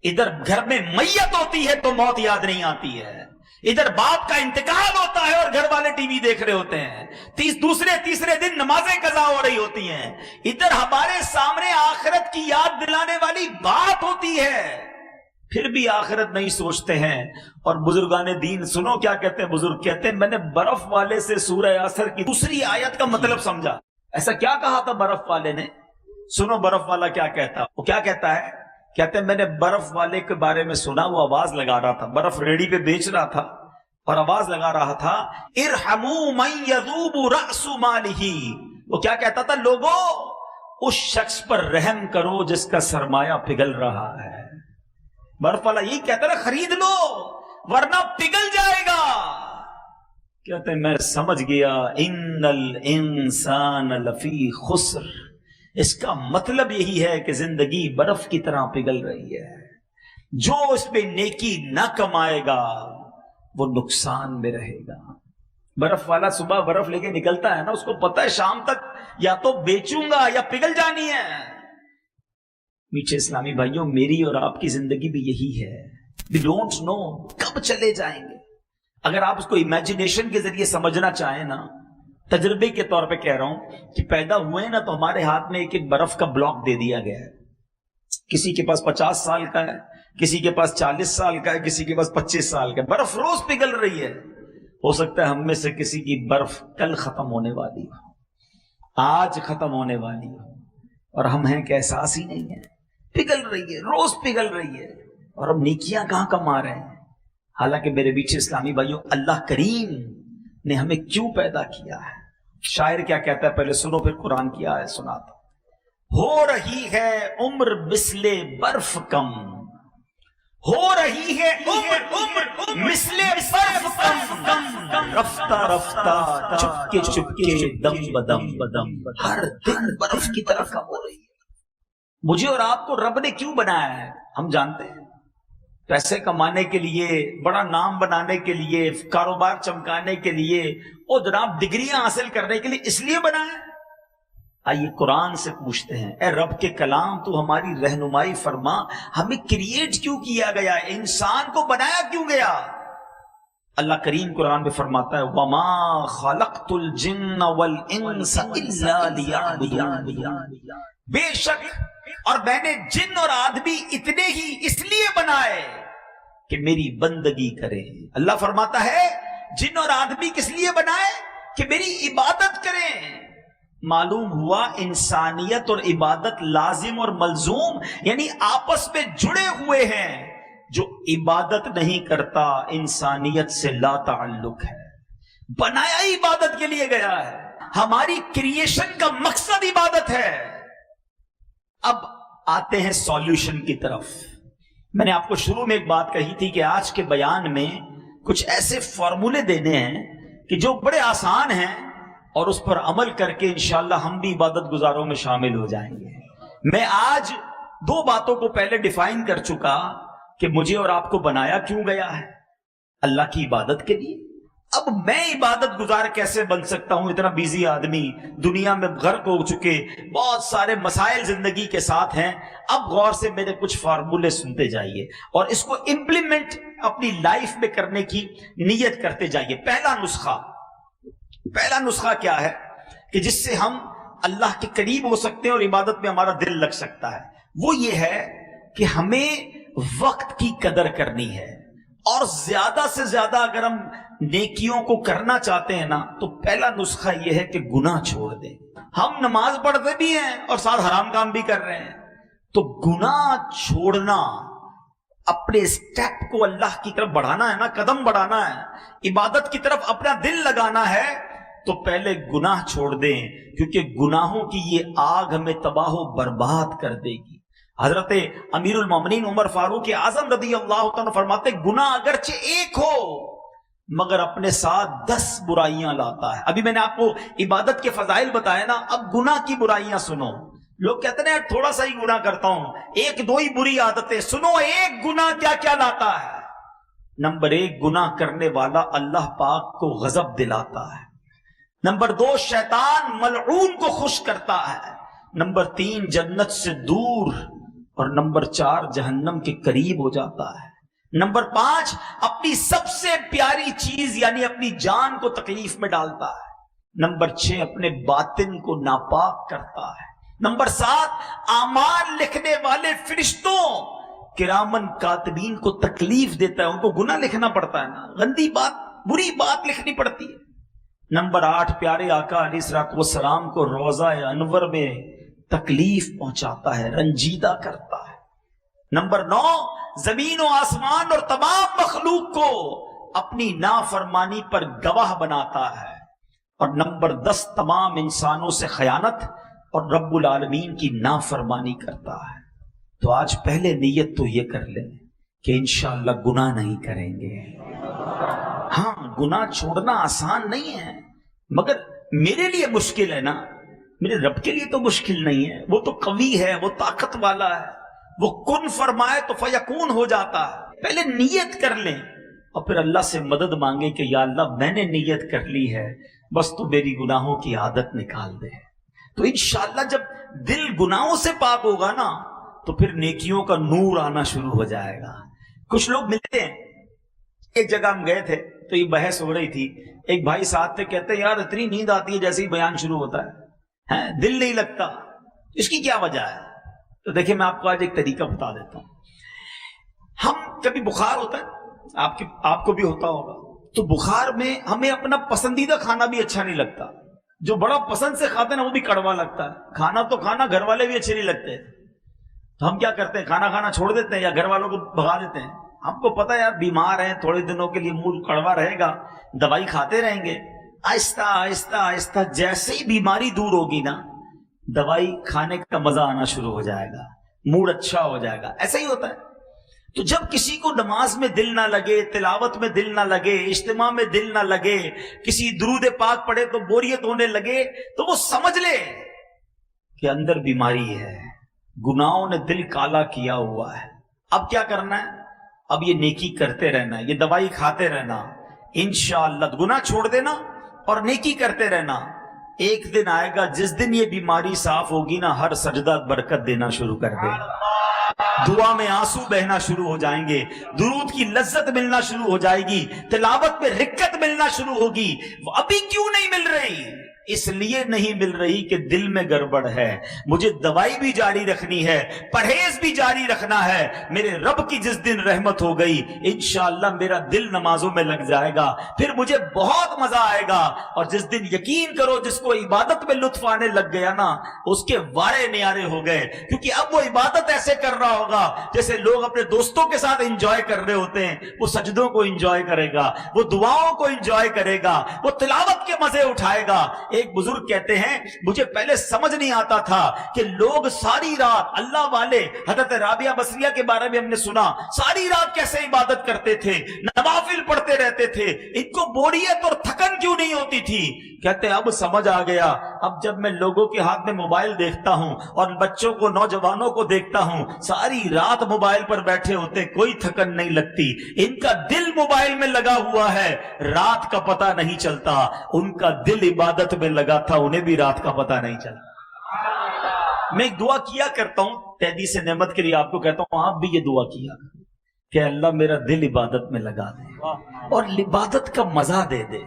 Speaker 1: ادھر گھر میں میت ہوتی ہے تو موت یاد نہیں آتی ہے، ادھر باپ کا انتقال ہوتا ہے اور گھر والے ٹی وی دیکھ رہے ہوتے ہیں، تیسرے دن نمازیں قضا ہو رہی ہوتی ہیں، ادھر ہمارے سامنے آخرت کی یاد دلانے والی بات ہوتی ہے، پھر بھی آخرت نہیں سوچتے ہیں۔ اور بزرگان دین سنو کیا کہتے ہیں، بزرگ کہتے ہیں میں نے برف والے سے سورہ عصر کی دوسری آیت کا مطلب سمجھا۔ ایسا کیا کہا تھا برف والے نے؟ سنو برف والا کیا کہتا، وہ کیا کہتا ہے، کہتے ہیں میں نے برف والے کے بارے میں سنا، وہ آواز لگا رہا تھا، برف ریڑھی پہ بیچ رہا تھا اور آواز لگا رہا تھا ارحموا من یذوب رأس مالہ وہ کیا کہتا تھا؟ لوگوں اس شخص پر رحم کرو جس کا سرمایہ پگھل رہا ہے. برف والا یہی کہتا ہے خرید لو ورنہ پگھل جائے گا. کہتے ہیں میں سمجھ گیا ان الانسان لفی خسر. اس کا مطلب یہی ہے کہ زندگی برف کی طرح پگھل رہی ہے. جو اس پہ نیکی نہ کمائے گا وہ نقصان میں رہے گا. برف والا صبح برف لے کے نکلتا ہے نا، اس کو پتہ ہے شام تک یا تو بیچوں گا یا پگھل جانی ہے. میٹھے اسلامی بھائیوں، میری اور آپ کی زندگی بھی یہی ہے. We don't know کب چلے جائیں گے. اگر آپ اس کو امیجنیشن کے ذریعے سمجھنا چاہیں نا، تجربے کے طور پہ کہہ رہا ہوں کہ پیدا ہوئے نا تو ہمارے ہاتھ میں ایک ایک برف کا بلاک دے دیا گیا ہے. کسی کے پاس 50 سال کا ہے، کسی کے پاس 40 سال کا ہے، کسی کے پاس 25 سال کا ہے. برف روز پگھل رہی ہے. ہو سکتا ہے ہم میں سے کسی کی برف کل ختم ہونے والی ہو، آج ختم ہونے والی ہو، اور ہم ہیں کہ احساس ہی نہیں ہے. پگھل رہی ہے، روز پگھل رہی ہے، اور ہم نیکیاں کہاں کما رہے ہیں. حالانکہ میرے بیچے اسلامی بھائیوں، اللہ کریم نے ہمیں کیوں پیدا کیا ہے؟ شاعر کیا کہتا ہے پہلے سنو پھر قرآن کی آیت سناتا. ہو رہی ہے عمر مثل برف کم، ہو رہی ہے عمر مثل برف کم، رفتہ رفتہ چپکے چپکے دم بدم بدم، ہر دن برف کی طرح کم ہو رہی ہے. مجھے اور آپ کو رب نے کیوں بنایا ہے؟ ہم جانتے ہیں. پیسے کمانے کے لیے، بڑا نام بنانے کے لیے، کاروبار چمکانے کے لیے، اور جناب ڈگریاں حاصل کرنے کے لیے اس لیے بنایا. آئیے قرآن سے پوچھتے ہیں، اے رب کے کلام تو ہماری رہنمائی فرما، ہمیں کریٹ کیوں کیا گیا؟ انسان کو بنایا کیوں گیا؟ اللہ کریم قرآن میں فرماتا ہے وَمَا خَلَقْتُ الْجِنَّ وَالْإِنسَ إِلَّا لِيَعْبُدُونِ. بے شک اور میں نے جن اور آدمی اتنے ہی اس لیے بنائے کہ میری بندگی کرے. اللہ فرماتا ہے جن اور آدمی کس لیے بنائے؟ کہ میری عبادت کریں. معلوم ہوا انسانیت اور عبادت لازم اور ملزوم، یعنی آپس میں جڑے ہوئے ہیں. جو عبادت نہیں کرتا انسانیت سے لا تعلق ہے. بنایا ہی عبادت کے لیے گیا ہے. ہماری کریشن کا مقصد عبادت ہے. اب آتے ہیں سولوشن کی طرف. میں نے آپ کو شروع میں ایک بات کہی تھی کہ آج کے بیان میں کچھ ایسے فارمولے دینے ہیں کہ جو بڑے آسان ہیں، اور اس پر عمل کر کے انشاءاللہ ہم بھی عبادت گزاروں میں شامل ہو جائیں گے. میں آج 2 باتوں کو پہلے ڈیفائن کر چکا کہ مجھے اور آپ کو بنایا کیوں گیا ہے؟ اللہ کی عبادت کے لیے. اب میں عبادت گزار کیسے بن سکتا ہوں؟ اتنا بیزی آدمی، دنیا میں غرق ہو چکے، بہت سارے مسائل زندگی کے ساتھ ہیں. اب غور سے میرے کچھ فارمولے سنتے جائیے اور اس کو امپلیمنٹ اپنی لائف میں کرنے کی نیت کرتے جائیے. پہلا نسخہ کیا ہے کہ جس سے ہم اللہ کے قریب ہو سکتے ہیں اور عبادت میں ہمارا دل لگ سکتا ہے؟ وہ یہ ہے کہ ہمیں وقت کی قدر کرنی ہے. اور زیادہ سے زیادہ اگر ہم نیکیوں کو کرنا چاہتے ہیں نا تو پہلا نسخہ یہ ہے کہ گناہ چھوڑ دیں. ہم نماز پڑھتے بھی ہیں اور ساتھ حرام کام بھی کر رہے ہیں. تو گناہ چھوڑنا، اپنے سٹیپ کو اللہ کی طرف بڑھانا ہے نا، قدم بڑھانا ہے، عبادت کی طرف اپنا دل لگانا ہے، تو پہلے گناہ چھوڑ دیں، کیونکہ گناہوں کی یہ آگ ہمیں تباہ و برباد کر دے گی. حضرت امیر المومنین عمر فاروق اعظم رضی اللہ تعالیٰ فرماتے گناہ اگرچہ ایک ہو مگر اپنے ساتھ 10 برائیاں لاتا ہے. ابھی میں نے آپ کو عبادت کے فضائل بتایا نا، اب گناہ کی برائیاں سنو. لوگ کہتے ہیں تھوڑا سا ہی گناہ کرتا ہوں، 1-2 ہی بری عادتیں. سنو ایک گناہ کیا کیا لاتا ہے. نمبر 1، گناہ کرنے والا اللہ پاک کو غضب دلاتا ہے. نمبر 2، شیطان ملعون کو خوش کرتا ہے. نمبر 3، جنت سے دور. اور نمبر 4، جہنم کے قریب ہو جاتا ہے. نمبر 5، اپنی سب سے پیاری چیز یعنی اپنی جان کو تکلیف میں ڈالتا ہے. نمبر 6، اپنے باطن کو ناپاک کرتا ہے. نمبر 7، اعمال لکھنے والے فرشتوں کرامن کاتبین کو تکلیف دیتا ہے. ان کو گناہ لکھنا پڑتا ہے نا، گندی بات، بری بات لکھنی پڑتی ہے. نمبر 8، پیارے آقا علیہ الصلوۃ والسلام کو روضہ انور میں تکلیف پہنچاتا ہے، رنجیدہ کرتا ہے. نمبر 9، زمین و آسمان اور تمام مخلوق کو اپنی نافرمانی پر گواہ بناتا ہے. اور نمبر 10 تمام انسانوں سے خیانت اور رب العالمین کی نافرمانی کرتا ہے۔ تو آج پہلے نیت تو یہ کر لیں کہ انشاءاللہ گناہ نہیں کریں گے۔ ہاں گناہ چھوڑنا آسان نہیں ہے، مگر میرے لیے مشکل ہے نا، میرے رب کے لیے تو مشکل نہیں ہے، وہ تو قوی ہے، وہ طاقت والا ہے، وہ کن فرمائے تو فیکون ہو جاتا ہے۔ پہلے نیت کر لیں اور پھر اللہ سے مدد مانگے کہ یا اللہ میں نے نیت کر لی ہے، بس تو میری گناہوں کی عادت نکال دے۔ تو انشاءاللہ جب دل گناہوں سے پاک ہوگا نا تو پھر نیکیوں کا نور آنا شروع ہو جائے گا۔ کچھ لوگ ملتے ہیں، ایک جگہ ہم گئے تھے تو یہ بحث ہو رہی تھی، ایک بھائی ساتھ تھے، کہتے ہیں یار اتنی نیند آتی ہے جیسے ہی بیان شروع ہوتا ہے، دل نہیں لگتا، اس کی کیا وجہ ہے؟ تو دیکھیں میں آپ کو آج ایک طریقہ بتا دیتا ہوں۔ ہم کبھی بخار ہوتا ہے، آپ کو بھی ہوتا ہوگا، تو بخار میں ہمیں اپنا پسندیدہ کھانا بھی اچھا نہیں لگتا، جو بڑا پسند سے کھاتے ہیں نا وہ بھی کڑوا لگتا ہے، کھانا تو کھانا، گھر والے بھی اچھے نہیں لگتے، تو ہم کیا کرتے ہیں، کھانا کھانا چھوڑ دیتے ہیں یا گھر والوں کو بھگا دیتے ہیں۔ ہم کو پتہ ہے یار بیمار ہیں، تھوڑے دنوں کے لیے منہ کڑوا رہے گا، دوائی کھاتے رہیں گے، آہستہ آہستہ آہستہ جیسے ہی بیماری دور ہوگی نا دوائی کھانے کا مزہ آنا شروع ہو جائے گا، موڈ اچھا ہو جائے گا۔ ایسا ہی ہوتا ہے۔ تو جب کسی کو نماز میں دل نہ لگے، تلاوت میں دل نہ لگے، اجتماع میں دل نہ لگے، کسی درود پاک پڑھے تو بوریت ہونے لگے، تو وہ سمجھ لے کہ اندر بیماری ہے، گناہوں نے دل کالا کیا ہوا ہے۔ اب کیا کرنا ہے؟ اب یہ نیکی کرتے رہنا، یہ دوائی کھاتے رہنا، انشاءاللہ گناہ چھوڑ دینا اور نیکی کرتے رہنا۔ ایک دن آئے گا جس دن یہ بیماری صاف ہوگی نا، ہر سجدہ برکت دینا شروع کر دے، دعا میں آنسو بہنا شروع ہو جائیں گے، درود کی لذت ملنا شروع ہو جائے گی، تلاوت میں رکت ملنا شروع ہوگی۔ وہ ابھی کیوں نہیں مل رہی؟ اس لیے نہیں مل رہی کہ دل میں گڑبڑ ہے، مجھے دوائی بھی جاری رکھنی ہے، پرہیز بھی جاری رکھنا ہے۔ میرے رب کی جس دن رحمت ہو گئی انشاءاللہ میرا دل نمازوں میں لگ جائے گا، پھر مجھے بہت مزہ آئے گا۔ اور جس دن یقین کرو جس کو عبادت میں لطف آنے لگ گیا نا، اس کے وارے نیارے ہو گئے، کیونکہ اب وہ عبادت ایسے کر رہا ہوگا جیسے لوگ اپنے دوستوں کے ساتھ انجوائے کر رہے ہوتے ہیں۔ وہ سجدوں کو انجوائے کرے گا، وہ دعاؤں کو انجوائے کرے گا، وہ تلاوت کے مزے اٹھائے گا۔ ایک بزرگ کہتے ہیں مجھے پہلے سمجھ نہیں آتا تھا کہ لوگ ساری رات، اللہ والے حضرت رابعہ بصریہ کے بارے میں ہم نے سنا، ساری رات کیسے عبادت کرتے تھے، نوافل پڑھتے رہتے تھے، ان کو بوریت اور تھکن کیوں نہیں ہوتی تھی؟ کہتے اب سمجھ آ گیا، اب جب میں لوگوں کے ہاتھ میں موبائل دیکھتا ہوں اور بچوں کو، نوجوانوں کو دیکھتا ہوں ساری رات موبائل پر بیٹھے ہوتے، کوئی تھکن نہیں لگتی، ان کا دل موبائل میں لگا ہوا ہے، رات کا پتہ نہیں چلتا، ان کا دل عبادت میں لگا تھا، انہیں بھی رات کا پتہ نہیں چلتا۔ میں ایک دعا کیا کرتا ہوں تحدیث نعمت کے لیے، آپ کو کہتا ہوں آپ بھی یہ دعا کیا کہ اللہ میرا دل عبادت میں لگا دے اور عبادت کا مزہ دے دے۔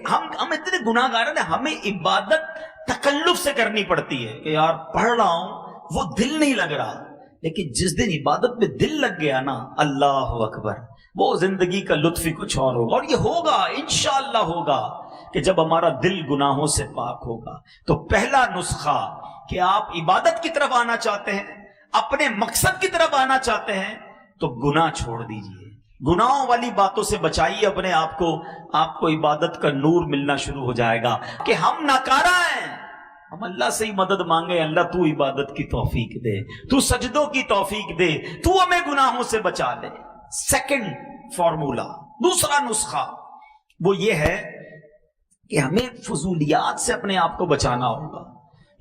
Speaker 1: ہم اتنے گناہ گار ہیں، ہمیں عبادت تکلف سے کرنی پڑتی ہے کہ یار پڑھ رہا ہوں وہ دل نہیں لگ رہا، لیکن جس دن عبادت میں دل لگ گیا نا، اللہ اکبر، وہ زندگی کا لطف ہی کچھ اور ہوگا۔ اور یہ ہوگا انشاءاللہ ہوگا کہ جب ہمارا دل گناہوں سے پاک ہوگا۔ تو پہلا نسخہ کہ آپ عبادت کی طرف آنا چاہتے ہیں، اپنے مقصد کی طرف آنا چاہتے ہیں، تو گناہ چھوڑ دیجئے، گناہوں والی باتوں سے بچائیے اپنے آپ کو، آپ کو عبادت کا نور ملنا شروع ہو جائے گا کہ ہم ناکارہ ہیں۔ ہم اللہ سے ہی مدد مانگے، اللہ تو عبادت کی توفیق دے، تو سجدوں کی توفیق دے، تو ہمیں گناہوں سے بچا لے۔ سیکنڈ فارمولا، دوسرا نسخہ وہ یہ ہے کہ ہمیں فضولیات سے اپنے آپ کو بچانا ہوگا۔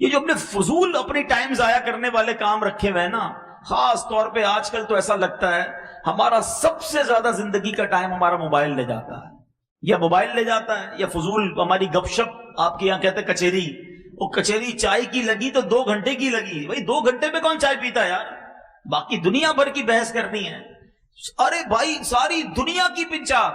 Speaker 1: یہ جو اپنے فضول، اپنی ٹائم ضائع کرنے والے کام رکھے ہوئے ہیں نا، خاص طور پہ آج کل تو ایسا لگتا ہے ہمارا سب سے زیادہ زندگی کا ٹائم ہمارا موبائل لے جاتا ہے، یا موبائل لے جاتا ہے یا فضول ہماری گپ شپ، آپ کے یہاں کہتے ہیں کچہری، وہ کچہری چائے کی لگی تو 2 گھنٹے کی لگی، بھائی 2 گھنٹے میں کون چائے پیتا ہے یار، باقی دنیا بھر کی بحث کرنی ہے۔ ارے بھائی ساری دنیا کی پنچا،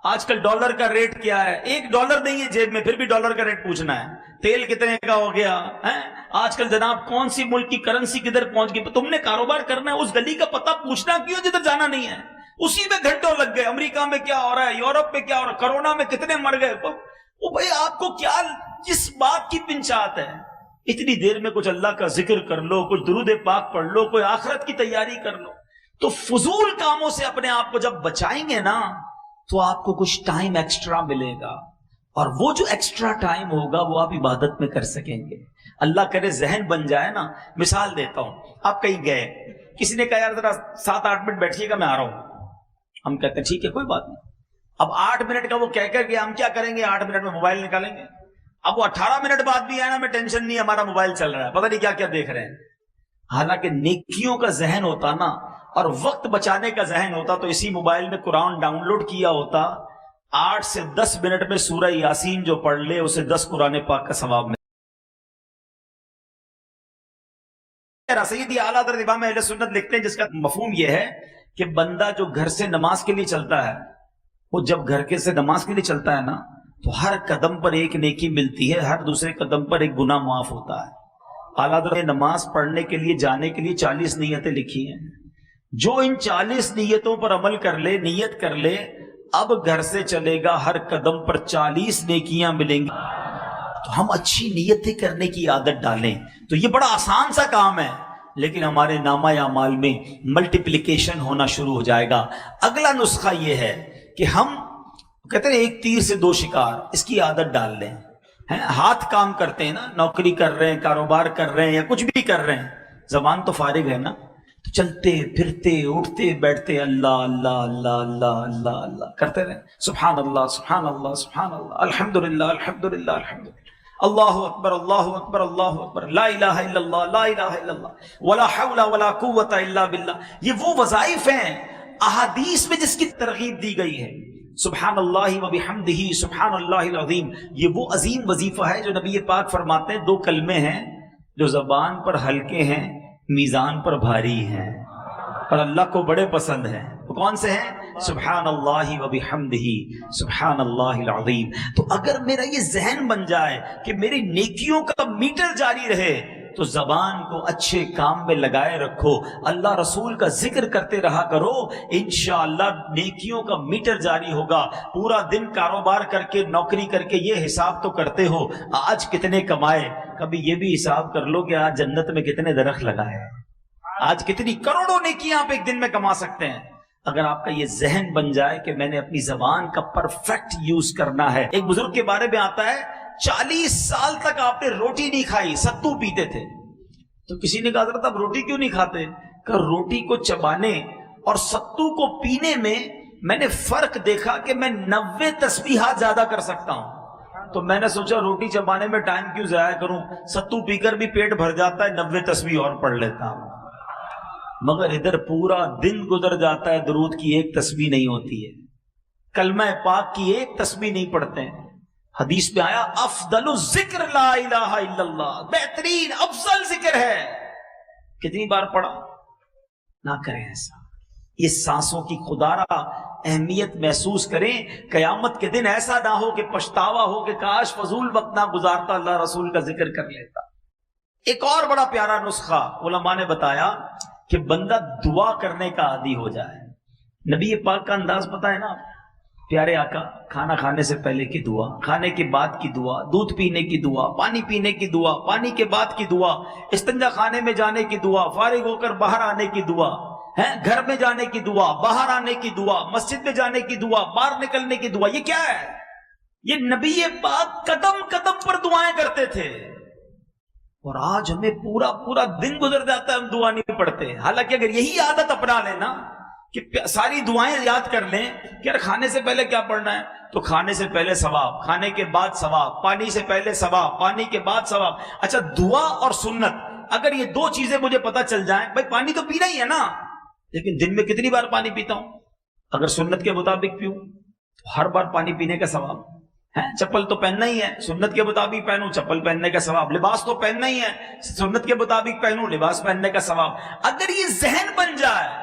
Speaker 1: آج کل ڈالر کا ریٹ کیا ہے، $1 نہیں ہے جیب میں پھر بھی ڈالر کا ریٹ پوچھنا ہے، تیل کتنے کا ہو گیا ہے، آج کل جناب کون سی ملک کی کرنسی کدھر پہنچ گئی، تم نے کاروبار کرنا ہے اس گلی کا پتہ پوچھنا کیوں جدھر جانا نہیں ہے، اسی میں گھنٹوں لگ گئے، امریکہ میں کیا ہو رہا ہے، یورپ میں کیا ہو رہا ہے، کرونا میں کتنے مر گئے، وہ بھائی آپ کو کیا کس بات کی پنچات ہے، اتنی دیر میں کچھ اللہ کا ذکر کر لو، کچھ درود پاک پڑھ لو، کوئی آخرت کی تیاری کر لو۔ تو فضول کاموں سے اپنے آپ کو جب بچائیں گے نا تو آپ کو کچھ ٹائم ایکسٹرا ملے گا، اور وہ جو ایکسٹرا ٹائم ہوگا وہ آپ عبادت میں کر سکیں گے. اللہ کرے ذہن بن جائے نا. مثال دیتا ہوں, آپ کہیں گئے, کسی نے کہا یار ذرا 7-8 منٹ بیٹھیے گا میں آ رہا ہوں. ہم کہتے ہیں ٹھیک ہے کوئی بات نہیں. اب 8 منٹ کا وہ کہہ کر کے ہم کیا کریں گے, 8 منٹ میں موبائل نکالیں گے. اب وہ 18 منٹ بعد بھی آیا نا, میں ٹینشن نہیں, ہمارا موبائل چل رہا ہے, پتہ نہیں کیا کیا دیکھ رہے ہیں. حالانکہ نیکیوں کا ذہن ہوتا نا اور وقت بچانے کا ذہن ہوتا تو اسی موبائل میں قرآن ڈاؤن لوڈ کیا ہوتا. 8 سے 10 منٹ میں سورہ یاسین جو پڑھ لے اسے 10 قرآن پاک کا ثواب ملے. سیدی اعلیٰ حضرت امام اہل سنت لکھتے ہیں جس کا مفہوم یہ ہے کہ بندہ جو گھر سے نماز کے لیے چلتا ہے, وہ جب گھر کے سے نماز کے لیے چلتا ہے نا تو ہر قدم پر ایک نیکی ملتی ہے, ہر دوسرے قدم پر ایک گناہ معاف ہوتا ہے. اعلیٰ حضرت نے نماز پڑھنے کے لیے جانے کے لیے 40 نیتیں لکھی ہیں. جو ان 40 نیتوں پر عمل کر لے, نیت کر لے, اب گھر سے چلے گا ہر قدم پر 40 نیکیاں ملیں گی. تو ہم اچھی نیتیں کرنے کی عادت ڈالیں تو یہ بڑا آسان سا کام ہے, لیکن ہمارے نامہ اعمال میں ملٹیپلیکیشن ہونا شروع ہو جائے گا. اگلا نسخہ یہ ہے کہ ہم کہتے ہیں 1 تیر سے 2 شکار, اس کی عادت ڈال لیں. ہاتھ کام کرتے ہیں نا, نوکری کر رہے ہیں, کاروبار کر رہے ہیں یا کچھ بھی کر رہے ہیں, زبان تو فارغ ہے نا, تو چلتے پھرتے اٹھتے بیٹھتے اللہ اللہ اللہ اللہ اللہ اللہ کرتے رہیں. سبحان اللہ سبحان اللہ سبحان اللہ, الحمدللہ الحمدللہ الحمدللہ, اللہ اکبر اللہ اکبر اللہ اکبر, لا الہ الا اللہ لا الہ الا اللہ, ولا حول ولا قوت الا باللہ. یہ وہ وظائف ہیں احادیث میں جس کی ترغیب دی گئی ہے. سبحان اللہ و بحمدہ سبحان اللہ العظیم, یہ وہ عظیم وظیفہ ہے جو نبی پاک فرماتے ہیں 2 کلمے ہیں جو زبان پر ہلکے ہیں, میزان پر بھاری ہیں اور اللہ کو بڑے پسند ہیں. وہ کون سے ہیں؟ سبحان اللہ و بحمدہ سبحان اللہ العظیم. تو اگر میرا یہ ذہن بن جائے کہ میری نیکیوں کا میٹر جاری رہے تو زبان کو اچھے کام میں لگائے رکھو, اللہ رسول کا ذکر کرتے رہا کرو, انشاءاللہ نیکیوں کا میٹر جاری ہوگا. پورا دن کاروبار کر کے نوکری کر کے یہ حساب تو کرتے ہو آج کتنے کمائے, کبھی یہ بھی حساب کر لو کہ آج جنت میں کتنے درخت لگائے, آج کتنی کروڑوں نیکیاں آپ ایک دن میں کما سکتے ہیں. اگر آپ کا یہ ذہن بن جائے کہ میں نے اپنی زبان کا پرفیکٹ یوز کرنا ہے. ایک بزرگ کے بارے میں آتا ہے 40 سال تک آپ نے روٹی نہیں کھائی, ستو پیتے تھے. تو کسی نے کہا حضرت آپ روٹی کیوں نہیں کھاتے؟ کہ روٹی کو چبانے اور ستو کو پینے میں نے فرق دیکھا کہ میں 90 تسبیحات زیادہ کر سکتا ہوں. تو میں نے سوچا روٹی چبانے میں ٹائم کیوں ضائع کروں, ستو پی کر بھی پیٹ بھر جاتا ہے, 90 تسبیح اور پڑھ لیتا ہوں. مگر ادھر پورا دن گزر جاتا ہے, درود کی 1 تسبیح نہیں ہوتی ہے, کلمہ پاک کی 1 تسبیح نہیں پڑھتے ہیں. حدیث میں آیا افضل الذکر لا الہ الا اللہ, بہترین افضل ذکر ہے. کتنی بار پڑھا؟ نہ کریں ایسا. یہ سانسوں کی خدارا اہمیت محسوس کریں. قیامت کے دن ایسا نہ ہو کہ پچھتاوا ہو کہ کاش فضول وقت نہ گزارتا, اللہ رسول کا ذکر کر لیتا. ایک اور بڑا پیارا نسخہ علماء نے بتایا کہ بندہ دعا کرنے کا عادی ہو جائے. نبی پاک کا انداز پتہ ہے نا, پیارے آقا کھانا کھانے سے پہلے کی دعا, کھانے کے بعد کی دعا, دودھ پینے کی دعا, پانی پینے کی دعا, پانی کے بعد کی دعا, استنجا خانے میں جانے کی دعا, فارغ ہو کر باہر آنے کی دعا, گھر میں جانے کی دعا, باہر آنے کی دعا, مسجد میں جانے کی دعا, باہر نکلنے کی دعا. یہ کیا ہے؟ یہ نبی پاک قدم قدم پر دعائیں کرتے تھے. اور آج ہمیں پورا پورا دن گزر جاتا ہے, ہم دعا نہیں پڑھتے. حالانکہ اگر یہی عادت اپنا لینا کہ ساری دعائیں یاد کر لیں کہ یار کھانے سے پہلے کیا پڑھنا ہے, تو کھانے سے پہلے ثواب, کھانے کے بعد ثواب, پانی سے پہلے ثواب, پانی کے بعد ثواب. اچھا دعا اور سنت, اگر یہ 2 چیزیں مجھے پتہ چل جائیں, بھائی پانی تو پینا ہی ہے نا, لیکن دن میں کتنی بار پانی پیتا ہوں؟ اگر سنت کے مطابق پیوں تو ہر بار پانی پینے کا ثواب ہے. چپل تو پہننا ہی ہے, سنت کے مطابق پہنوں, چپل پہننے کا ثواب. لباس تو پہننا ہی ہے, سنت کے مطابق پہنوں, لباس پہننے کا ثواب. اگر یہ ذہن بن جائے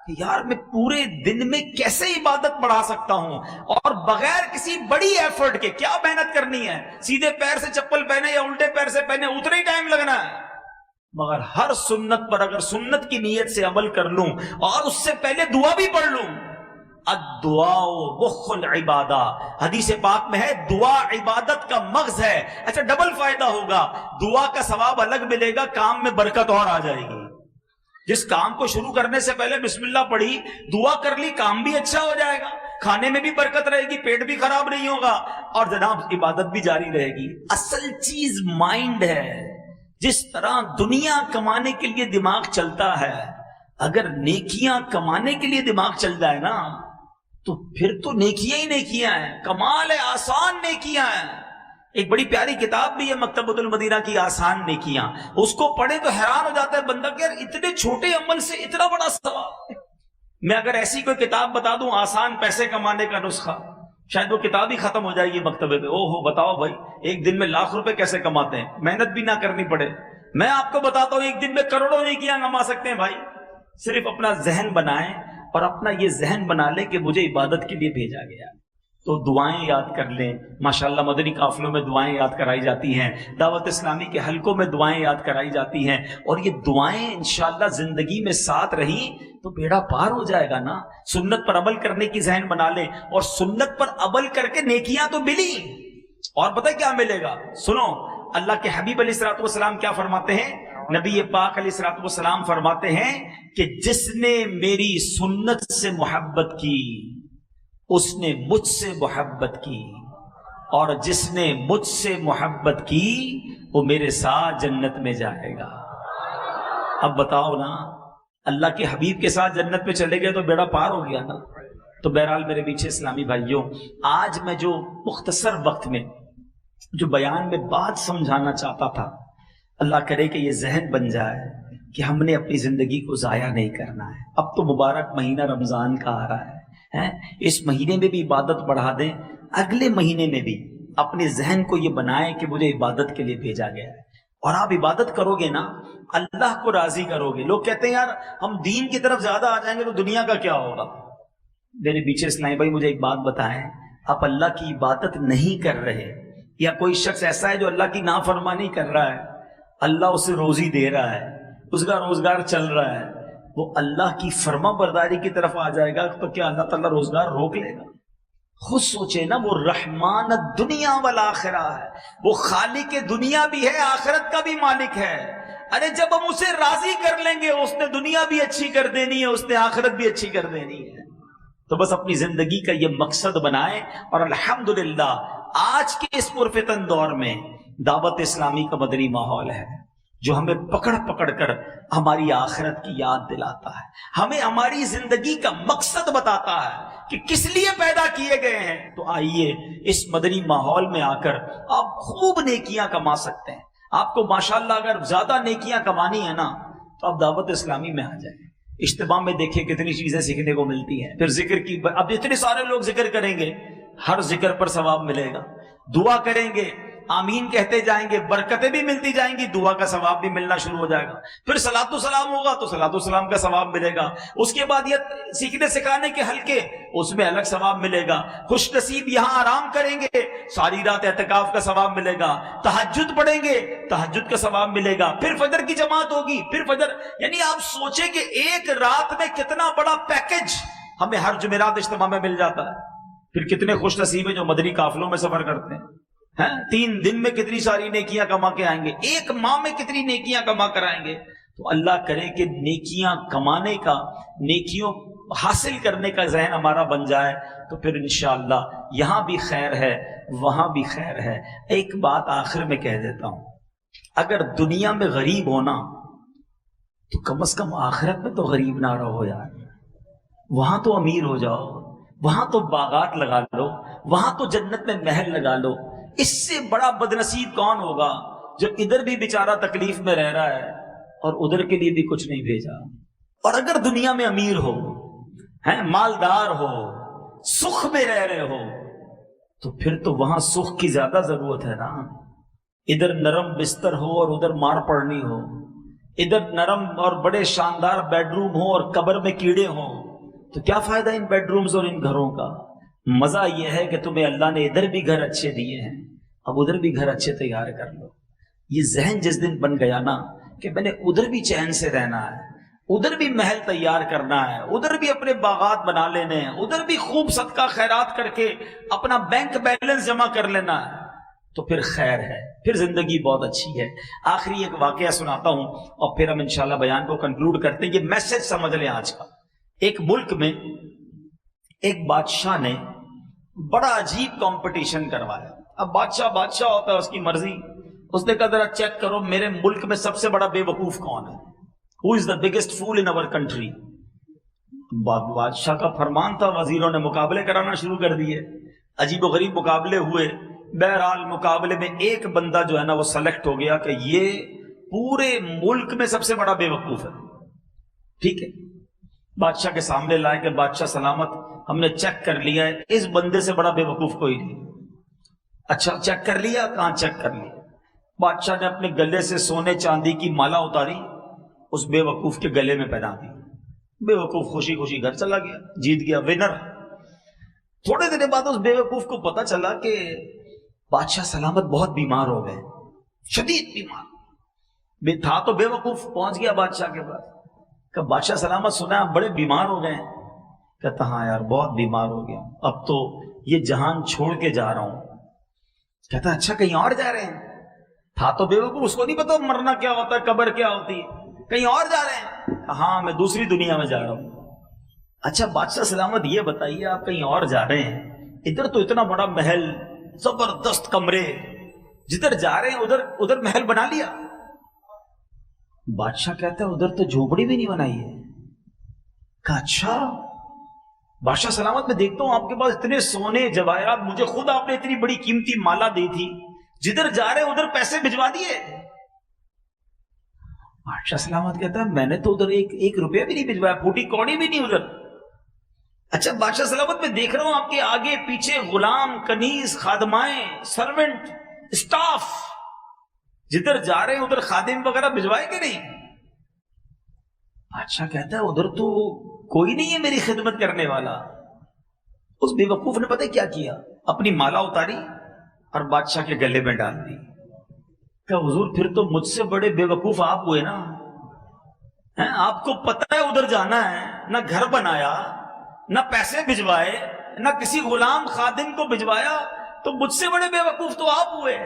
Speaker 1: کہ یار میں پورے دن میں کیسے عبادت بڑھا سکتا ہوں اور بغیر کسی بڑی ایفرٹ کے, کیا محنت کرنی ہے, سیدھے پیر سے چپل پہنے یا الٹے پیر سے پہنے اتنا ہی ٹائم لگنا ہے, مگر ہر سنت پر اگر سنت کی نیت سے عمل کر لوں اور اس سے پہلے دعا بھی پڑھ لوں. الدعاء مخ العبادہ, حدیث پاک میں ہے دعا عبادت کا مغز ہے. اچھا ڈبل فائدہ ہوگا, دعا کا ثواب الگ ملے گا, کام میں برکت اور آ جائے گی. جس کام کو شروع کرنے سے پہلے بسم اللہ پڑھی, دعا کر لی, کام بھی اچھا ہو جائے گا. کھانے میں بھی برکت رہے گی، پیٹ بھی خراب نہیں ہوگا اور جناب عبادت بھی جاری رہے گی۔ اصل چیز مائنڈ ہے۔ جس طرح دنیا کمانے کے لیے دماغ چلتا ہے، اگر نیکیاں کمانے کے لیے دماغ چل جائے نا تو پھر تو نیکیاں ہی نیکیاں ہیں، کمال ہے، آسان نیکیاں ہیں۔ ایک بڑی پیاری کتاب بھی ہے مکتبۃ المدینہ کی، آسان نیکیاں، اس کو پڑھے تو حیران ہو جاتا ہے بندہ کہ یار اتنے چھوٹے عمل سے اتنا بڑا ثواب۔ میں اگر ایسی کوئی کتاب بتا دوں آسان پیسے کمانے کا نسخہ، شاید وہ کتاب ہی ختم ہو جائے گی مکتبے پہ۔ او ہو بتاؤ بھائی ایک دن میں لاکھ روپے کیسے کماتے ہیں، محنت بھی نہ کرنی پڑے۔ میں آپ کو بتاتا ہوں ایک دن میں کروڑوں نیکیاں کما سکتے ہیں بھائی۔ صرف اپنا ذہن بنائیں اور اپنا یہ ذہن بنا لیں کہ مجھے عبادت کے لیے بھیجا گیا، تو دعائیں یاد کر لیں۔ ماشاءاللہ مدنی قافلوں میں دعائیں یاد کرائی جاتی ہیں، دعوت اسلامی کے حلقوں میں دعائیں یاد کرائی جاتی ہیں، اور یہ دعائیں انشاءاللہ زندگی میں ساتھ رہی تو بیڑا پار ہو جائے گا نا۔ سنت پر عمل کرنے کی ذہن بنا لیں، اور سنت پر عمل کر کے نیکیاں تو ملی، اور پتہ کیا ملے گا؟ سنو، اللہ کے حبیب علیہ الصلوۃ والسلام کیا فرماتے ہیں؟ نبی پاک علیہ الصلوۃ والسلام فرماتے ہیں کہ جس نے میری سنت سے محبت کی اس نے مجھ سے محبت کی، اور جس نے مجھ سے محبت کی وہ میرے ساتھ جنت میں جائے گا۔ اب بتاؤ نا، اللہ کے حبیب کے ساتھ جنت میں چلے گئے تو بیڑا پار ہو گیا نا۔ تو بہرحال میرے پیچھے اسلامی بھائیوں، آج میں جو مختصر وقت میں جو بیان میں بات سمجھانا چاہتا تھا، اللہ کرے کہ یہ ذہن بن جائے کہ ہم نے اپنی زندگی کو ضائع نہیں کرنا ہے۔ اب تو مبارک مہینہ رمضان کا آ رہا ہے، اس مہینے میں بھی عبادت بڑھا دیں، اگلے مہینے میں بھی اپنے ذہن کو یہ بنائیں کہ مجھے عبادت کے لیے بھیجا گیا ہے، اور آپ عبادت کرو گے نا اللہ کو راضی کرو گے۔ لوگ کہتے ہیں یار ہم دین کی طرف زیادہ آ جائیں گے تو دنیا کا کیا ہوگا؟ میرے پیچھے اسلامی بھائی مجھے ایک بات بتائیں، آپ اللہ کی عبادت نہیں کر رہے، یا کوئی شخص ایسا ہے جو اللہ کی نافرمانی کر رہا ہے، اللہ اسے روزی دے رہا ہے، اس کا روزگار چل رہا ہے، وہ اللہ کی فرما برداری کی طرف آ جائے گا تو کیا اللہ تعالیٰ روزگار روک لے گا؟ خود سوچے نا، وہ رحمان الدنیا والآخرہ ہے، وہ خالق دنیا بھی ہے، آخرت کا بھی مالک ہے۔ ارے جب ہم اسے راضی کر لیں گے، اس نے دنیا بھی اچھی کر دینی ہے، اس نے آخرت بھی اچھی کر دینی ہے۔ تو بس اپنی زندگی کا یہ مقصد بنائیں، اور الحمدللہ آج کے اس پرفتن دور میں دعوت اسلامی کا مدنی ماحول ہے جو ہمیں پکڑ پکڑ کر ہماری آخرت کی یاد دلاتا ہے، ہمیں ہماری زندگی کا مقصد بتاتا ہے کہ کس لیے پیدا کیے گئے ہیں۔ تو آئیے اس مدنی ماحول میں آ کر آپ خوب نیکیاں کما سکتے ہیں۔ آپ کو ماشاءاللہ اگر زیادہ نیکیاں کمانی ہے نا تو آپ دعوت اسلامی میں آ جائیں، اجتماع میں دیکھیں کتنی چیزیں سیکھنے کو ملتی ہیں۔ پھر ذکر کی، اب اتنے سارے لوگ ذکر کریں گے، ہر ذکر پر ثواب ملے گا، دعا کریں گے، آمین کہتے جائیں گے، برکتیں بھی ملتی جائیں گی، دعا کا ثواب بھی ملنا شروع ہو جائے گا۔ پھر صلاۃ و سلام ہوگا تو صلاۃ و سلام کا ثواب ملے گا۔ اس کے بعد یہ سیکھنے سکھانے کے حلقے، اس میں الگ ثواب ملے گا۔ خوش نصیب یہاں آرام کریں گے، ساری رات اعتکاف کا ثواب ملے گا۔ تہجد پڑھیں گے، تہجد کا ثواب ملے گا۔ پھر فجر کی جماعت ہوگی، پھر فجر، یعنی آپ سوچیں کہ ایک رات میں کتنا بڑا پیکج ہمیں ہر جمعرات اجتماع میں مل جاتا ہے۔ پھر کتنے خوش نصیب ہیں جو مدنی قافلوں میں سفر کرتے ہیں، 3 دن میں کتنی ساری نیکیاں کما کے آئیں گے، ایک ماہ میں کتنی نیکیاں کما کر آئیں گے۔ تو اللہ کرے کہ نیکیاں کمانے کا، نیکیوں حاصل کرنے کا ذہن ہمارا بن جائے، تو پھر انشاءاللہ یہاں بھی خیر ہے، وہاں بھی خیر ہے۔ ایک بات آخر میں کہہ دیتا ہوں، اگر دنیا میں غریب ہونا تو کم از کم آخرت میں تو غریب نہ رہو یار، وہاں تو امیر ہو جاؤ، وہاں تو باغات لگا لو، وہاں تو جنت میں محل لگا لو۔ اس سے بڑا بدنصیب کون ہوگا جو ادھر بھی بیچارہ تکلیف میں رہ رہا ہے اور ادھر کے لیے بھی کچھ نہیں بھیجا۔ اور اگر دنیا میں امیر ہو، مالدار ہو، سکھ میں رہ رہے ہو، تو پھر تو وہاں سکھ کی زیادہ ضرورت ہے نا۔ ادھر نرم بستر ہو اور ادھر مار پڑنی ہو، ادھر نرم اور بڑے شاندار بیڈ روم ہو اور قبر میں کیڑے ہوں، تو کیا فائدہ ان بیڈ رومز اور ان گھروں کا؟ مزہ یہ ہے کہ تمہیں اللہ نے ادھر بھی گھر اچھے دیے ہیں، اب ادھر بھی گھر اچھے تیار کر لو۔ یہ ذہن جس دن بن گیا نا کہ میں نے ادھر بھی چین سے رہنا ہے، ادھر بھی محل تیار کرنا ہے، ادھر بھی اپنے باغات بنا لینے ہیں، ادھر بھی خوب صدقہ خیرات کر کے اپنا بینک بیلنس جمع کر لینا ہے، تو پھر خیر ہے، پھر زندگی بہت اچھی ہے۔ آخری ایک واقعہ سناتا ہوں اور پھر ہم انشاءاللہ بیان کو کنکلوڈ کرتے ہیں۔ یہ میسج سمجھ لیں آج کا۔ ایک ملک میں ایک بادشاہ نے بڑا عجیب کمپٹیشن کروایا. اب بادشاہ ہوتا ہے، اس کی مرضی. اس نے کہا ذرا چیک کرو میرے ملک میں سب سے بڑا بے وقوف کون ہے. Who is the biggest fool in our country؟ بادشاہ کا فرمان تھا، وزیروں نے مقابلے کرانا شروع کر دیے. عجیب و غریب مقابلے ہوئے. بہرحال مقابلے میں ایک بندہ جو ہے نا وہ سلیکٹ ہو گیا کہ یہ پورے ملک میں سب سے بڑا بے وقوف ہے. ٹھیک ہے، بادشاہ کے سامنے لائے کہ بادشاہ سلامت، ہم نے چیک کر لیا ہے، اس بندے سے بڑا بے وقوف کوئی نہیں. اچھا چیک کر لیا؟ کہاں چیک کر لیا؟ بادشاہ نے اپنے گلے سے سونے چاندی کی مالا اتاری، اس بے وقوف کے گلے میں پہنا دی. بے وقوف خوشی خوشی گھر چلا گیا، جیت گیا، ونر. تھوڑے دن بعد اس بے وقوف کو پتا چلا کہ بادشاہ سلامت بہت بیمار ہو گئے، شدید بیمار. تھا تو بے وقوف، پہنچ گیا بادشاہ کے پاس کہ بادشاہ سلامت سنا آپ بڑے بیمار ہو گئے. کہتا ہاں یار بہت بیمار ہو گیا، اب تو یہ جہان چھوڑ کے جا رہا ہوں. کہتا اچھا کہیں اور جا رہے ہیں؟ تھا تو بے وقوف، اس کو نہیں پتا مرنا کیا ہوتا ہے، قبر کیا ہوتی ہے. کہیں اور جا رہے ہیں؟ ہاں میں دوسری دنیا میں جا رہا ہوں. اچھا بادشاہ سلامت یہ بتائیے آپ کہیں اور جا رہے ہیں، ادھر تو اتنا بڑا محل، زبردست کمرے، جدھر جا رہے ہیں ادھر محل بنا لیا؟ بادشاہ کہتا ہے ادھر تو جھوپڑی بھی نہیں بنائی ہے. کہا اچھا. بادشاہ سلامت میں دیکھتا ہوں آپ کے پاس اتنے سونے جواہرات، مجھے خود آپ نے اتنی بڑی قیمتی مالا دی تھی، جدھر جا رہے ادھر پیسے بھجوا دیے. بادشاہ سلامت کہتا ہے میں نے تو ادھر ایک روپیہ بھی نہیں بھجوایا، پھوٹی کوڑی بھی نہیں ادھر. اچھا بادشاہ سلامت میں دیکھ رہا ہوں آپ کے آگے پیچھے غلام، کنیز، خادمائیں، سرونٹ، اسٹاف، جدھر جا رہے ہیں ادھر خادم وغیرہ بھجوائے کہ نہیں؟ بادشاہ کہتا ہے ادھر تو کوئی نہیں ہے میری خدمت کرنے والا. اس بے وقوف نے پتہ کیا کیا؟ اپنی مالا اتاری اور بادشاہ کے گلے میں ڈال دی. کہ حضور پھر تو مجھ سے بڑے بے وقوف آپ ہوئے نا. آپ کو پتہ ہے ادھر جانا ہے، نہ گھر بنایا، نہ پیسے بھجوائے، نہ کسی غلام خادم کو بھجوایا، تو مجھ سے بڑے بے وقوف تو آپ ہوئے.